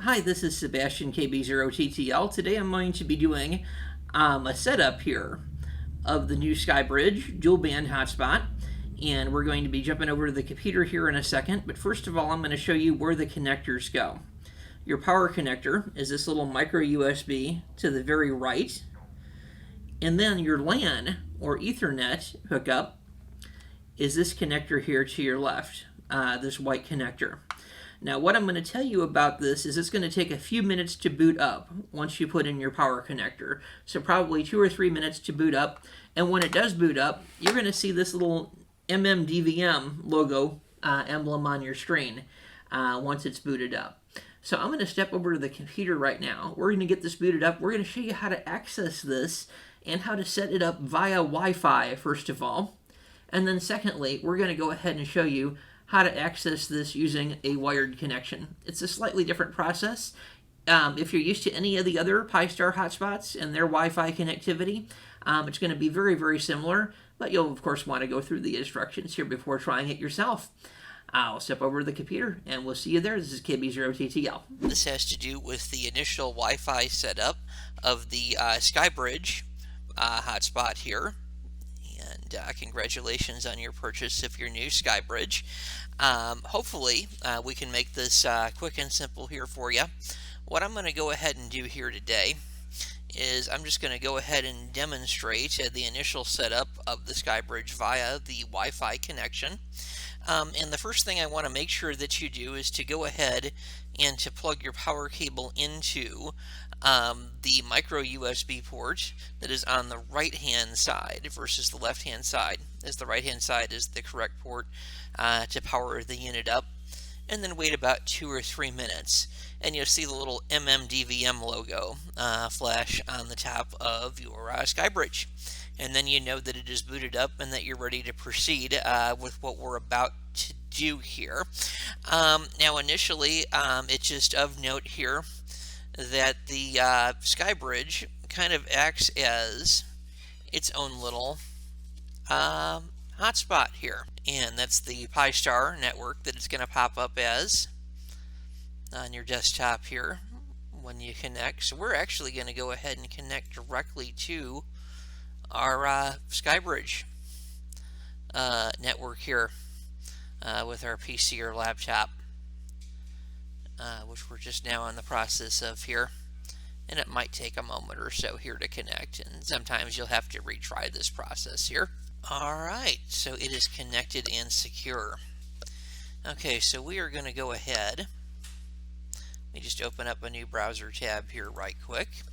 Hi, this is Sebastian KB0TTL. Today I'm going to be doing a setup here of the new SkyBridge dual band hotspot, and we're going to be jumping over to the computer here in a second. But first of all, I'm going to show you where the connectors go. Your power connector is this little micro USB to the very right, and then your LAN or Ethernet hookup is this connector here to your left, this white connector. Now what I'm going to tell you about this is it's going to take a few minutes to boot up once you put in your power connector. So probably 2 or 3 minutes to boot up. And when it does boot up, you're going to see this little MMDVM logo emblem on your screen once it's booted up. So I'm going to step over to the computer right now. We're going to get this booted up. We're going to show you how to access this and how to set it up via Wi-Fi, first of all. And then secondly, we're going to go ahead and show you how to access this using a wired connection. It's a slightly different process. If you're used to any of the other Pi-Star hotspots and their Wi-Fi connectivity, it's going to be very, very similar, but you'll of course want to go through the instructions here before trying it yourself. I'll step over to the computer and we'll see you there. This is KB0TTL. This has to do with the initial Wi-Fi setup of the SkyBridge hotspot here. And congratulations on your purchase of your new SkyBridge. Hopefully we can make this quick and simple here for you. What I'm going to go ahead and do here today is I'm just going to go ahead and demonstrate the initial setup of the SkyBridge via the Wi-Fi connection. And the first thing I want to make sure that you do is to go ahead and to plug your power cable into the micro USB port that is on the right hand side versus the left hand side, as the right hand side is the correct port to power the unit up, and then wait about 2 or 3 minutes and you'll see the little MMDVM logo flash on the top of your SkyBridge, and then you know that it is booted up and that you're ready to proceed with what we're about to do here. Now initially it's just of note here that the SkyBridge kind of acts as its own little hotspot here, and that's the Pi-Star network that it's going to pop up as on your desktop here when you connect. So we're actually going to go ahead and connect directly to our SkyBridge network here with our PC or laptop. Which we're just now in the process of here, and it might take a moment or so here to connect, and sometimes you'll have to retry this process here. Alright, so it is connected and secure. Okay, so we are going to go ahead, let me just open up a new browser tab here right quick.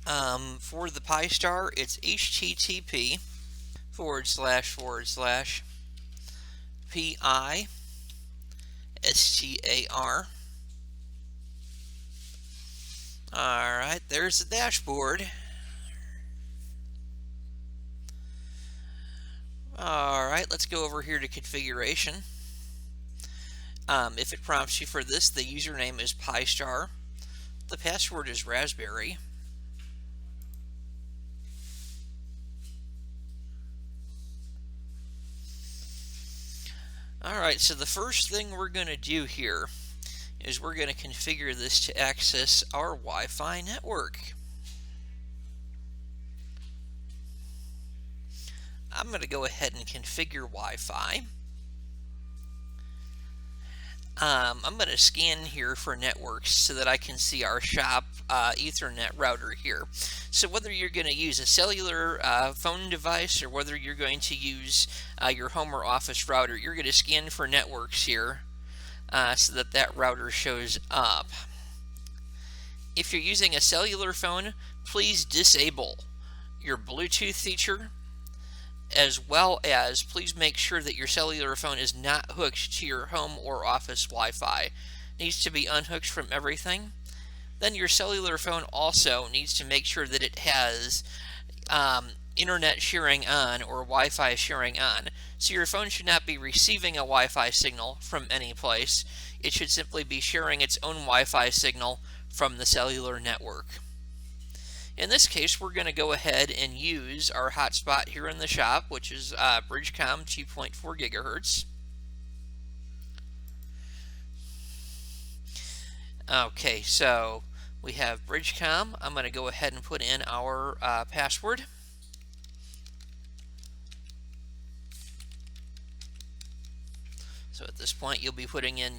For the Pi-Star, it's http://pi-star. Alright, there's the dashboard. Alright, let's go over here to configuration. If it prompts you for this, the username is Pi-Star. The password is Raspberry. Alright, so the first thing we're going to do here is we're going to configure this to access our Wi-Fi network. I'm going to go ahead and configure Wi-Fi. I'm going to scan here for networks so that I can see our shop Ethernet router here. So whether you're going to use a cellular phone device or whether you're going to use your home or office router, you're going to scan for networks here so that that router shows up. If you're using a cellular phone, please disable your Bluetooth feature, as well as please make sure that your cellular phone is not hooked to your home or office Wi-Fi. It needs to be unhooked from everything. Then your cellular phone also needs to make sure that it has internet sharing on or Wi-Fi sharing on. So your phone should not be receiving a Wi-Fi signal from any place. It should simply be sharing its own Wi-Fi signal from the cellular network. In this case, we're going to go ahead and use our hotspot here in the shop, which is BridgeCom 2.4 gigahertz. Okay, so we have BridgeCom. I'm going to go ahead and put in our password. So at this point, you'll be putting in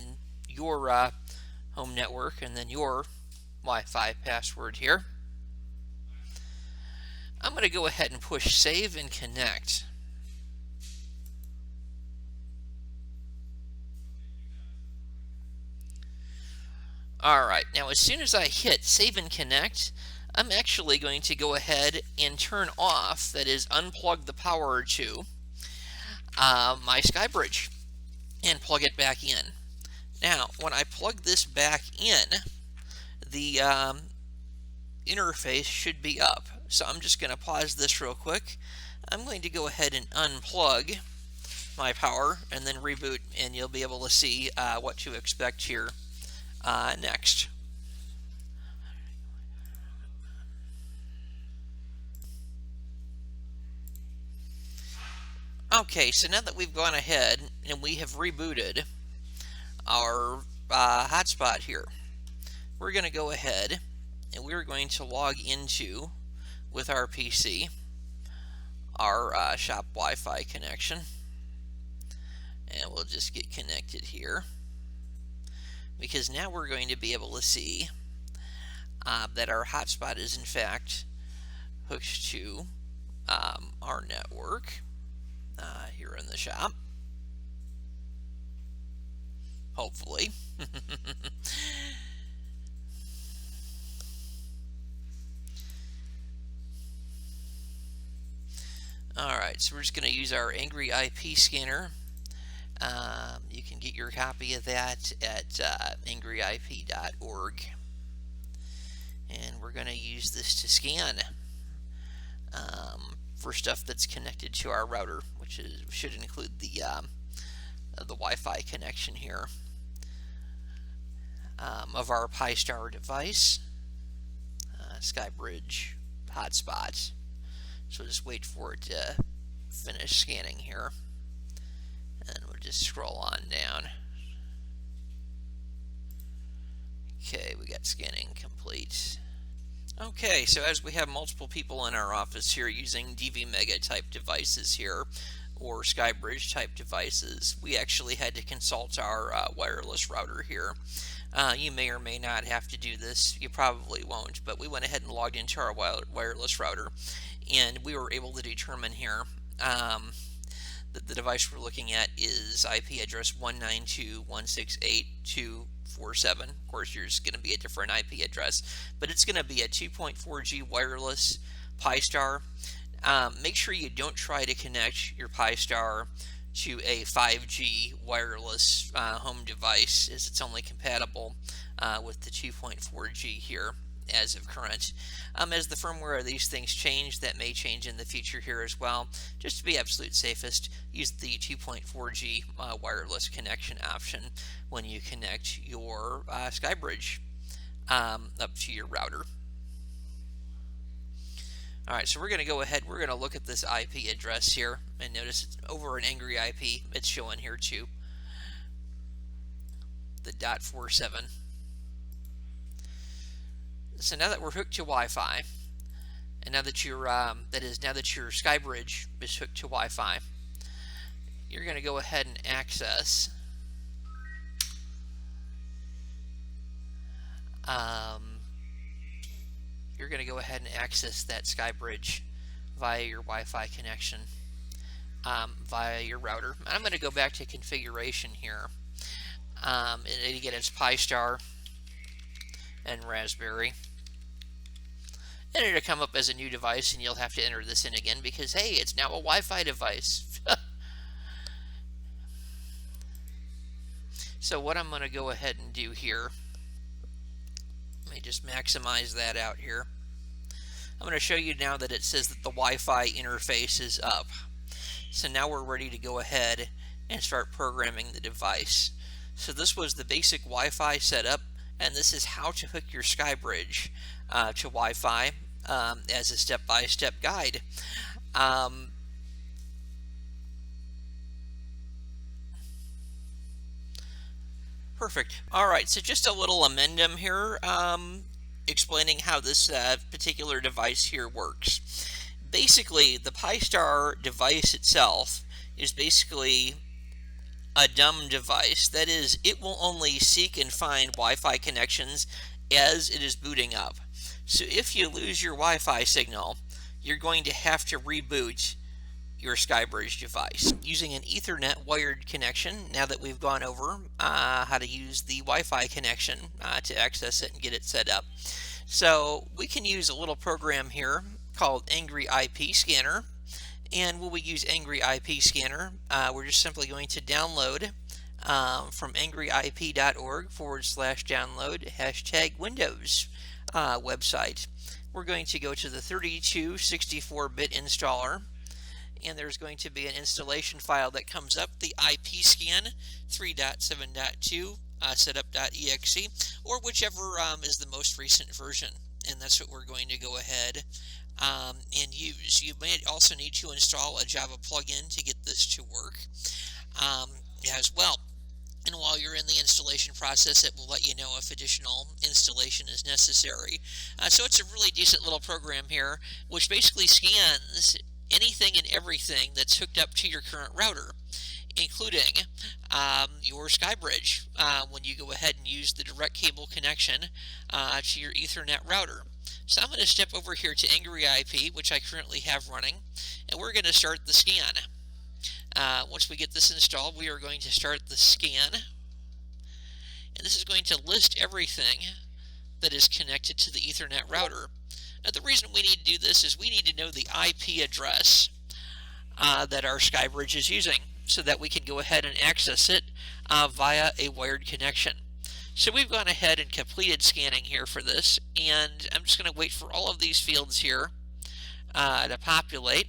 your home network and then your Wi-Fi password here. I'm going to go ahead and push save and connect. Alright, now as soon as I hit save and connect, I'm actually going to go ahead and turn off, that is unplug the power to my SkyBridge and plug it back in. Now when I plug this back in, the interface should be up. So I'm just going to pause this real quick. I'm going to go ahead and unplug my power and then reboot, and you'll be able to see what to expect here next. Okay, so now that we've gone ahead and we have rebooted our hotspot here, we're going to go ahead and we're going to log into, with our PC, our shop Wi-Fi connection, and we'll just get connected here, because now we're going to be able to see that our hotspot is in fact hooked to our network here in the shop, hopefully. Alright, so we're just going to use our Angry IP scanner. You can get your copy of that at angryip.org. And we're going to use this to scan for stuff that's connected to our router, which should include the Wi-Fi connection here of our Pi-Star device, SkyBridge hotspot. So just wait for it to finish scanning here, and we'll just scroll on down. Okay, we got scanning complete. Okay, so as we have multiple people in our office here using DVMega type devices here, or SkyBridge type devices, we actually had to consult our wireless router here. You may or may not have to do this, you probably won't, but we went ahead and logged into our wireless router, and we were able to determine here that the device we're looking at is IP address 192.168.247. Of course, yours is going to be a different IP address, but it's going to be a 2.4G wireless Pi-Star. Make sure you don't try to connect your Pi-Star to a 5G wireless home device, as it's only compatible with the 2.4G here as of current. As the firmware of these things change, that may change in the future here as well. Just to be absolute safest, use the 2.4G wireless connection option when you connect your SkyBridge up to your router. Alright, so we're going to go ahead, we're going to look at this IP address here, and notice it's over an Angry IP, it's showing here too, the .47. So now that we're hooked to Wi-Fi, and now that your now that your SkyBridge is hooked to Wi-Fi, you're going to go ahead and access that SkyBridge via your Wi-Fi connection via your router. I'm going to go back to configuration here, and again it's Pi-Star and Raspberry. And it'll come up as a new device, and you'll have to enter this in again because, hey, it's now a Wi-Fi device. So what I'm going to go ahead and do here, let me just maximize that out here. I'm going to show you now that it says that the Wi-Fi interface is up. So now we're ready to go ahead and start programming the device. So this was the basic Wi-Fi setup, and this is how to hook your SkyBridge to Wi-Fi as a step-by-step guide. Perfect. All right, so just a little amendum here, explaining how this particular device here works. Basically, the Pi-Star device itself is basically a dumb device. That is, it will only seek and find Wi-Fi connections as it is booting up. So if you lose your Wi-Fi signal, you're going to have to reboot your SkyBridge device using an Ethernet wired connection. Now that we've gone over how to use the Wi-Fi connection to access it and get it set up, so we can use a little program here called Angry IP Scanner. And when we use Angry IP Scanner, we're just simply going to download from angryip.org/download #Windows website. We're going to go to the 3264-bit installer, and there's going to be an installation file that comes up, the IP scan 3.7.2 setup.exe, or whichever is the most recent version, and that's what we're going to go ahead and use. You may also need to install a Java plugin to get this to work as well. And while you're in the installation process, it will let you know if additional installation is necessary. So it's a really decent little program here, which basically scans anything and everything that's hooked up to your current router, including your SkyBridge when you go ahead and use the direct cable connection to your Ethernet router. So I'm going to step over here to Angry IP, which I currently have running, and we're going to start the scan. Once we get this installed, we are going to start the scan, and this is going to list everything that is connected to the Ethernet router. Now, the reason we need to do this is we need to know the IP address that our SkyBridge is using, so that we can go ahead and access it via a wired connection. So we've gone ahead and completed scanning here for this, and I'm just going to wait for all of these fields here to populate.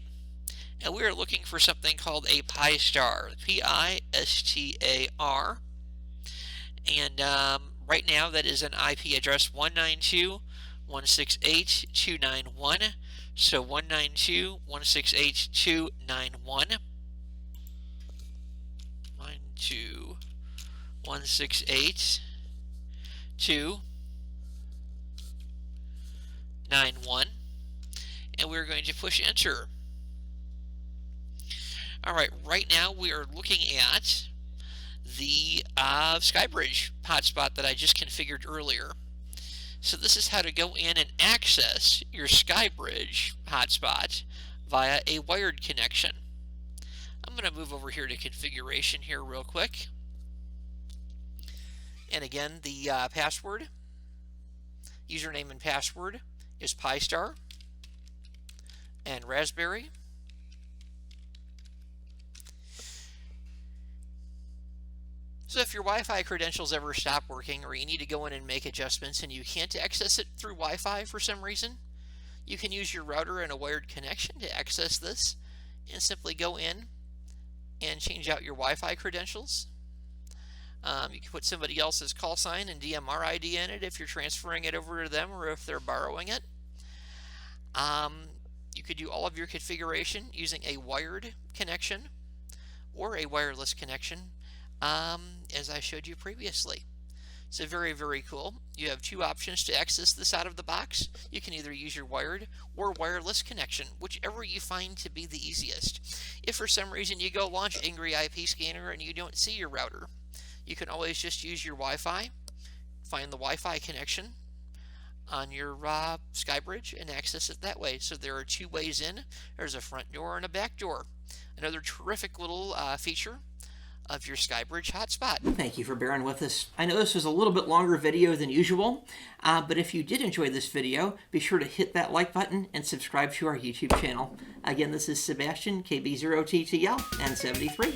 And we are looking for something called a Pi-Star, P-I-S-T-A-R. And right now that is an IP address 192.168.291. So 192.168.291. 192.168.291. And we're going to push enter. Alright, right now we are looking at the SkyBridge hotspot that I just configured earlier. So this is how to go in and access your SkyBridge hotspot via a wired connection. I'm going to move over here to configuration here real quick. And again, the password, username and password is Pi-Star and Raspberry. So if your Wi-Fi credentials ever stop working, or you need to go in and make adjustments and you can't access it through Wi-Fi for some reason, you can use your router and a wired connection to access this, and simply go in and change out your Wi-Fi credentials. You can put somebody else's call sign and DMR ID in it if you're transferring it over to them or if they're borrowing it. You could do all of your configuration using a wired connection or a wireless connection, as I showed you previously. So very, very cool. You have two options to access this out of the box. You can either use your wired or wireless connection, whichever you find to be the easiest. If for some reason you go launch Angry IP Scanner and you don't see your router, you can always just use your Wi-Fi, find the Wi-Fi connection on your SkyBridge and access it that way. So there are two ways in. There's a front door and a back door. Another terrific little feature of your SkyBridge hotspot. Thank you for bearing with us. I know this was a little bit longer video than usual, but if you did enjoy this video, be sure to hit that like button and subscribe to our YouTube channel. Again, this is Sebastian, KB0TTL, and 73.